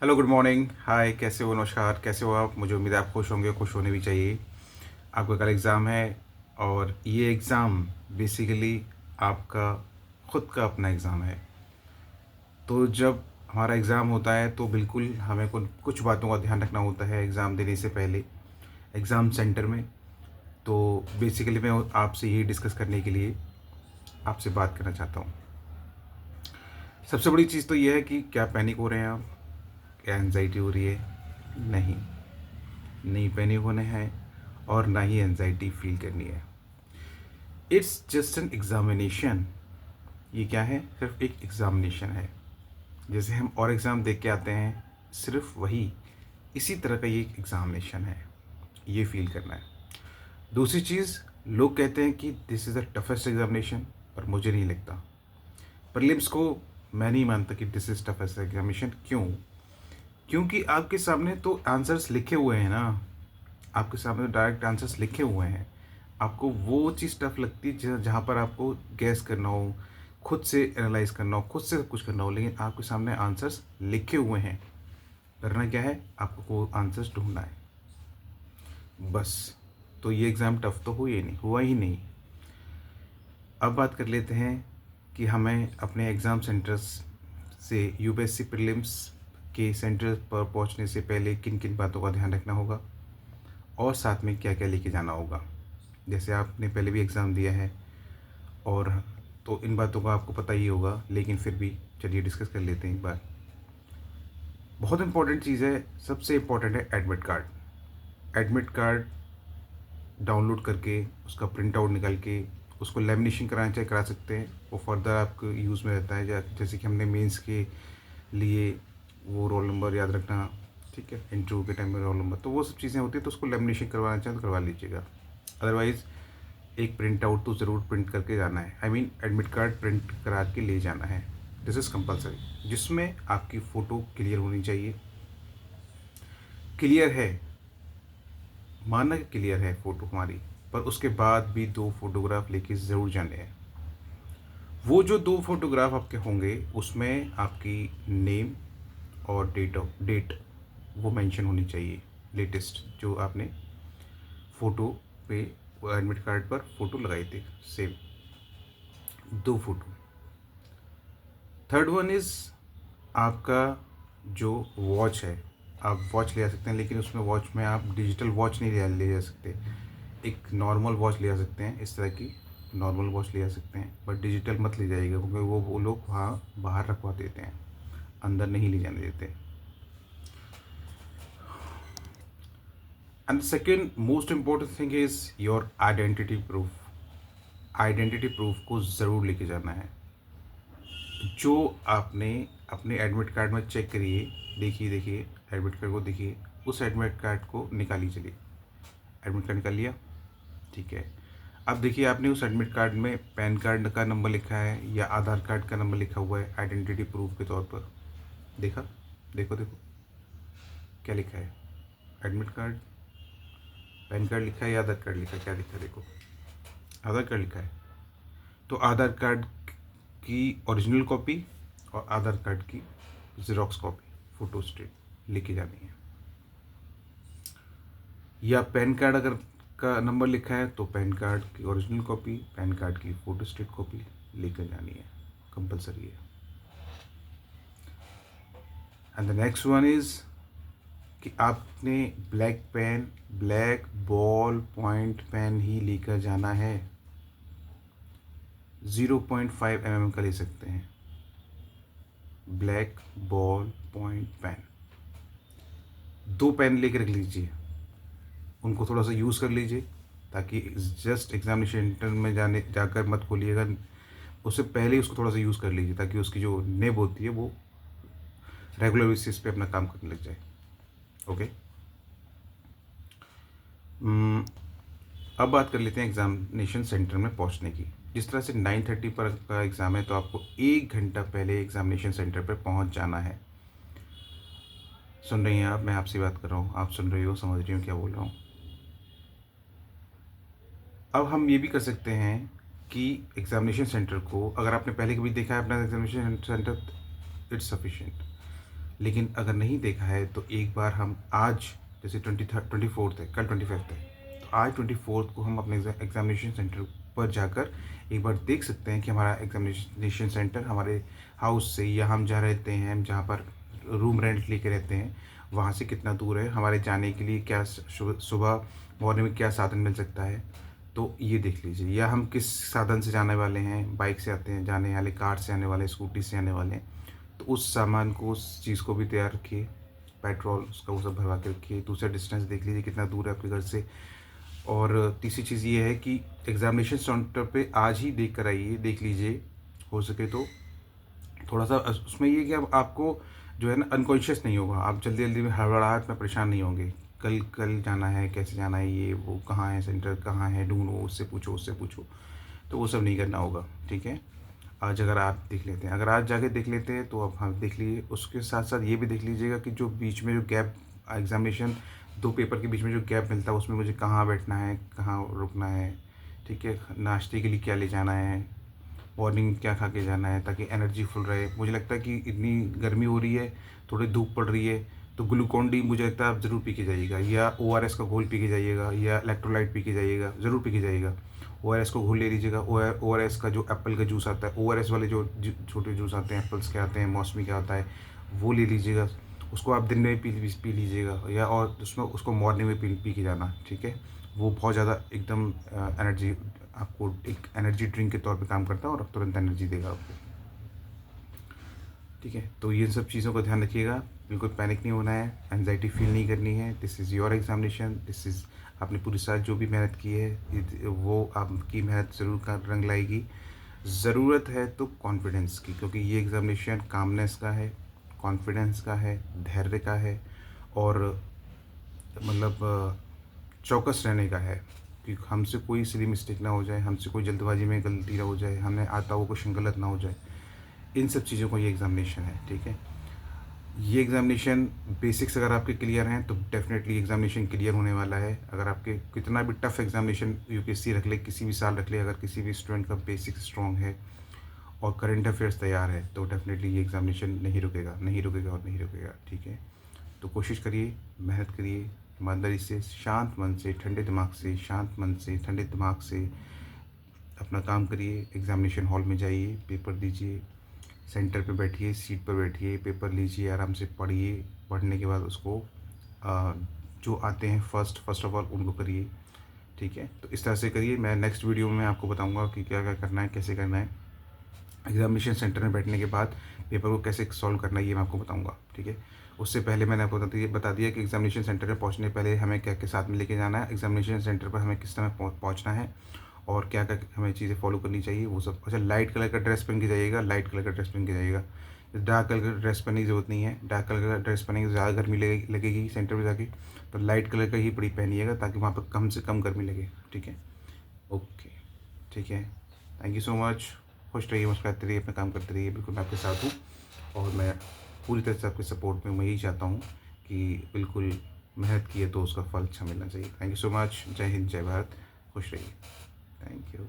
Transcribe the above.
Hello, good morning, हाय, कैसे हो? नमस्कार, कैसे हो आप? मुझे उम्मीद है आप खुश होंगे, खुश होने भी चाहिए। आपका कल एग्ज़ाम है और ये एग्ज़ाम बेसिकली आपका खुद का अपना एग्ज़ाम है। तो जब हमारा एग्ज़ाम होता है तो बिल्कुल हमें कुछ बातों का ध्यान रखना होता है एग्ज़ाम देने से पहले, एग्ज़ाम सेंटर में। तो बेसिकली मैं आपसे यही डिस्कस करने के लिए आपसे बात करना चाहता हूँ। सबसे बड़ी चीज़ तो ये है कि क्या पैनिक हो रहे हैं आप? क्या एंग्ज़ायटी हो रही है? नहीं। नहीं पैनिक होना है और ना ही एनजाइटी फील करनी है। It's just an examination. ये क्या है? सिर्फ एक एग्जामिनेशन है। जैसे हम और एग्ज़ाम देख के आते हैं, सिर्फ वही इसी तरह का ये एक एग्जामिनेशन है। ये फील करना है। दूसरी चीज़, लोग कहते हैं कि this is the toughest examination, पर मुझे नहीं लगता। प्रीलिम्स को मैं नहीं मानता कि दिस इज़ टफेस्ट एग्जामिनेशन। क्यों? क्योंकि आपके सामने तो आंसर्स लिखे हुए हैं ना। आपके सामने डायरेक्ट आंसर्स लिखे हुए हैं। आपको वो चीज़ टफ लगती है जहाँ पर आपको गैस करना हो, खुद से एनालाइज करना हो, खुद से सब कुछ करना हो, लेकिन आपके सामने आंसर्स लिखे हुए हैं। करना क्या है? आपको वो आंसर्स ढूंढना है, बस। तो ये एग्ज़ाम टफ तो हुआ ही नहीं। अब बात कर लेते हैं कि हमें अपने एग्ज़ाम सेंटर्स से यूपीएससी प्रीलिम्स के सेंटर पर पहुंचने से पहले किन किन बातों का ध्यान रखना होगा और साथ में क्या क्या लेके जाना होगा। जैसे आपने पहले भी एग्ज़ाम दिया है और तो इन बातों का आपको पता ही होगा, लेकिन फिर भी चलिए डिस्कस कर लेते हैं एक बार। बहुत इंपॉर्टेंट चीज़ है, सबसे इम्पॉर्टेंट है admit card. Admit card download करके उसका प्रिंट आउट निकाल के उसको लेमिनेशन कराना चाहे करा सकते हैं। वो फर्दर आपको यूज़ में रहता है। जैसे कि हमने मेंस के लिए वो रोल नंबर याद रखना, ठीक है, इंटरव्यू के टाइम में रोल नंबर, तो वो सब चीज़ें होती हैं। तो उसको लेमिनेशन करवाना चाहें तो करवा लीजिएगा। अदरवाइज़ एक प्रिंट आउट तो ज़रूर प्रिंट करके जाना है। I mean admit card print करा के ले जाना है। दिस इज़ कंपलसरी, जिसमें आपकी फ़ोटो क्लियर होनी चाहिए। क्लियर है, माना कि क्लियर है फ़ोटो हमारी, पर उसके बाद भी 2 फोटोग्राफ लेके ज़रूर जाने हैं। वो जो 2 फोटोग्राफ आपके होंगे उसमें आपकी नेम और डेट वो मेंशन होनी चाहिए। लेटेस्ट जो आपने फ़ोटो पे एडमिट कार्ड पर फ़ोटो लगाई थी, same 2 photo. Third one is आपका जो वॉच है। आप वॉच ले आ सकते हैं, लेकिन उसमें वॉच में आप डिजिटल वॉच नहीं ले जा सकते। एक नॉर्मल वॉच ले आ सकते हैं, इस तरह की नॉर्मल वॉच ले आ सकते हैं, बट डिजिटल मत ले जाइएगा क्योंकि वो लोग वहाँ बाहर रखवा देते हैं, अंदर नहीं ले जाने देते। And second most important thing is your identity proof. Identity proof को ज़रूर लेके जाना है। जो आपने अपने एडमिट कार्ड में चेक करिए, देखिए एडमिट कार्ड को देखिए, उस एडमिट कार्ड को निकालिए। चलिए, एडमिट कार्ड निकाल लिया, ठीक है। अब देखिए, आपने उस एडमिट कार्ड में पैन कार्ड का नंबर लिखा है या आधार कार्ड का नंबर लिखा हुआ है आइडेंटिटी प्रूफ के तौर पर। देखा? देखो क्या लिखा है? एडमिट कार्ड, पैन कार्ड लिखा है या आधार कार्ड लिखा है? क्या लिखा है? देखो, आधार कार्ड लिखा है। तो आधार कार्ड की ओरिजिनल कॉपी और आधार कार्ड की ज़ेरॉक्स कॉपी, फ़ोटो स्टेट लेके जानी है। या पैन कार्ड अगर का नंबर लिखा है तो पैन कार्ड की ओरिजिनल कॉपी, पैन कार्ड की फ़ोटो स्टेट कॉपी लेकर जानी है, कंपलसरी है। And the next one is कि आपने black pen, black ballpoint pen ही लेकर जाना है। 0.5 mm का ले सकते हैं, black ballpoint pen. 2 pen लेकर रख लीजिए, उनको थोड़ा सा यूज़ कर लीजिए, ताकि जस्ट एग्जामिनेशन सेंटर में जाकर मत खोलिएगा। उससे पहले ही उसको थोड़ा सा यूज़ कर लीजिए, ताकि उसकी जो नेब होती है वो रेगुलर बेसिस पे अपना काम करने लग जाए। ओके। अब बात कर लेते हैं एग्जामिनेशन सेंटर में पहुंचने की। जिस तरह से 9:30 पर का एग्ज़ाम है, तो आपको 1 घंटा पहले एग्जामिनेशन सेंटर पर पहुंच जाना है। सुन रही हैं आप? मैं आपसे बात कर रहा हूँ, आप सुन रही हो, समझ रही हो क्या बोल रहा हूँ? अब हम ये भी कर सकते हैं कि एग्जामिनेशन सेंटर को, अगर आपने पहले कभी देखा है अपना एग्जामिनेशन सेंटर, इट्स सफिशिएंट। लेकिन अगर नहीं देखा है तो एक बार हम आज, जैसे 24th है, कल 25th है, तो आज 24th को हम अपने एग्ज़ामिनेशन सेंटर पर जाकर एक बार देख सकते हैं कि हमारा एग्ज़ामिनेशन सेंटर हमारे हाउस से, या हम जहाँ रहते हैं, हम जहाँ पर रूम रेंट लेके रहते हैं, वहाँ से कितना दूर है, हमारे जाने के लिए क्या सुबह मॉर्निंग में क्या साधन मिल सकता है, तो ये देख लीजिए। या हम किस साधन से जाने वाले हैं, बाइक से आते हैं जाने वाले, कार से आने वाले, स्कूटी से आने वाले हैं, तो उस सामान को, उस चीज़ को भी तैयार रखिए, पेट्रोल उसका वो सब भरवा के रखिए। दूसरा डिस्टेंस देख लीजिए कितना दूर है आपके घर से। और तीसरी चीज़ ये है कि एग्ज़ामिनेशन सेंटर पे आज ही देख कर आइए, देख लीजिए हो सके तो। थोड़ा सा उसमें ये है कि अब आपको जो है ना अनकॉन्शियस नहीं होगा, आप जल्दी जल्दी में हड़बड़ाहट में परेशान नहीं होंगे। कल कल जाना है, कैसे जाना है, ये वो कहाँ है, सेंटर कहाँ है, ढूंढो, उससे पूछो, उससे पूछो, तो वो सब नहीं करना होगा, ठीक है। आज अगर आप देख लेते हैं, अगर आज जाके देख लेते हैं तो अब हम देख लीजिए। उसके साथ साथ ये भी देख लीजिएगा कि जो बीच में जो गैप, एग्ज़ामिनेशन 2 पेपर के बीच में जो गैप मिलता है, उसमें मुझे कहाँ बैठना है, कहाँ रुकना है, ठीक है। नाश्ते के लिए क्या ले जाना है, मॉर्निंग क्या खा के जाना है, ताकि एनर्जी फुल रहे। मुझे लगता है कि इतनी गर्मी हो रही है, थोड़ी धूप पड़ रही है, तो ग्लूकॉन डी मुझे लगता है आप ज़रूर पी के जाइएगा, या ओआरएस का घोल पी के जाइएगा, या इलेक्ट्रोलाइट पी के जाइएगा, ज़रूर पी के जाइएगा। ओआरएस को घोल ले लीजिएगा। ओआरएस का जो एप्पल का जूस आता है, ओआरएस वाले जो छोटे जूस आते हैं, एप्पल्स के आते हैं, मौसमी के आता है, वो ले लीजिएगा। उसको आप दिन में पी लीजिएगा, या और उसमें उसको मॉर्निंग में पी के जाना, ठीक है। वो बहुत ज़्यादा एकदम एनर्जी, आपको एक एनर्जी ड्रिंक के तौर पे काम करता है और तुरंत एनर्जी देगा आपको, ठीक है। तो ये सब चीज़ों का ध्यान रखिएगा, बिल्कुल पैनिक नहीं होना है, एंजाइटी फील नहीं करनी है। This is your examination, this is, आपने पूरी साल जो भी मेहनत की है वो आपकी मेहनत ज़रूर का रंग लाएगी। ज़रूरत है तो कॉन्फिडेंस की, क्योंकि ये एग्ज़ामिनेशन कामनेस का है, कॉन्फिडेंस का है, धैर्य का है, और मतलब चौकस रहने का है कि हमसे कोई सिली मिस्टेक ना हो जाए, हमसे कोई जल्दबाजी में गलती ना हो जाए, हमें आता हुआ क्वेश्चन गलत ना हो जाए। इन सब चीज़ों को ये एग्ज़ामिनेशन है, ठीक है। ये एग्ज़ामिनेशन बेसिक्स अगर आपके क्लियर हैं तो डेफ़िनेटली एग्ज़ामिनेशन क्लियर होने वाला है। अगर आपके कितना भी टफ़ एग्ज़ामिनेशन यूपीएससी रख ले, किसी भी साल रख ले, अगर किसी भी स्टूडेंट का बेसिक स्ट्रॉन्ग है और करंट अफेयर्स तैयार है, तो डेफ़िनेटली ये एग्ज़ामिनेशन नहीं रुकेगा, नहीं रुकेगा और नहीं रुकेगा, ठीक है। तो कोशिश करिए, मेहनत करिए, ईमानदारी से, शांत मन से, ठंडे दिमाग से, शांत मन से, ठंडे दिमाग से अपना काम करिए। एग्ज़ामिनेशन हॉल में जाइए, पेपर दीजिए, सेंटर पे बैठिए, सीट पर बैठिए, पेपर लीजिए, आराम से पढ़िए। पढ़ने के बाद उसको जो आते हैं फर्स्ट ऑफ ऑल उनको करिए, ठीक है। तो इस तरह से करिए। मैं नेक्स्ट वीडियो में आपको बताऊंगा कि क्या क्या करना है, कैसे करना है। एग्ज़ामिनेशन सेंटर में बैठने के बाद पेपर को कैसे सॉल्व करना है, ये मैं आपको बताऊंगा, ठीक है। उससे पहले मैंने आपको बता दिया कि एग्ज़ामिनेशन सेंटर पर पहुंचने पहले हमें क्या क्या साथ में लेके जाना है, एग्ज़ामिनेशन सेंटर पर हमें किस समय पहुंचना है, और क्या क्या हमें चीज़ें फॉलो करनी चाहिए, वो सब। अच्छा, लाइट कलर का ड्रेस पहन के जाइएगा, लाइट कलर का ड्रेस पहन के जाइएगा। डार्क कलर का ड्रेस पहनने की ज़रूरत नहीं है। डार्क कलर का ड्रेस पहनेंगे तो ज़्यादा गर्मी लगेगी सेंटर में जाके, तो लाइट कलर का ही पहनिएगा, ताकि वहाँ पर कम से कम गर्मी लगे, ठीक है। ओके, ठीक है। Thank you so much. खुश रहिए, मुस्कुराते रहिए, अपना काम करते रहिए। बिल्कुल मैं आपके साथ हूँ, और मैं पूरी तरह से आपके सपोर्ट में। मैं यही चाहता हूँ कि बिल्कुल मेहनत की है तो उसका फल अच्छा मिलना चाहिए। Thank you so much. जय हिंद, जय भारत। खुश रहिए। Thank you.